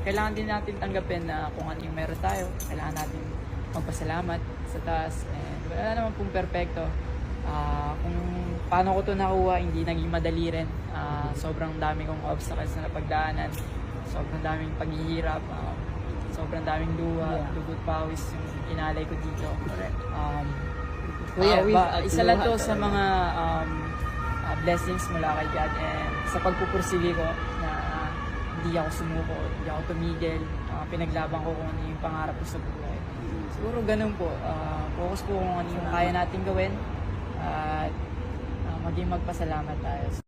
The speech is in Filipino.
kailangan din natin tanggapin na kung ano yung meron tayo, kailangan natin magpasalamat sa taas. And wala naman pong perfecto. Kung paano ko to nakuha, hindi naging madali rin. Sobrang dami kong obstacles na napagdaanan, sobrang daming paghihirap, sobrang daming luha, dugot pawis yung inalay ko dito. Isa lang to sa mga blessings mula kay God, and sa pagpupursige ko na hindi ako sumuko, hindi ako tumigil, pinaglaban ko kung ano yung pangarap ko sa buhay. Siguro ganun po, focus po kung ano yung kaya natin gawin, at maging magpasalamat tayo.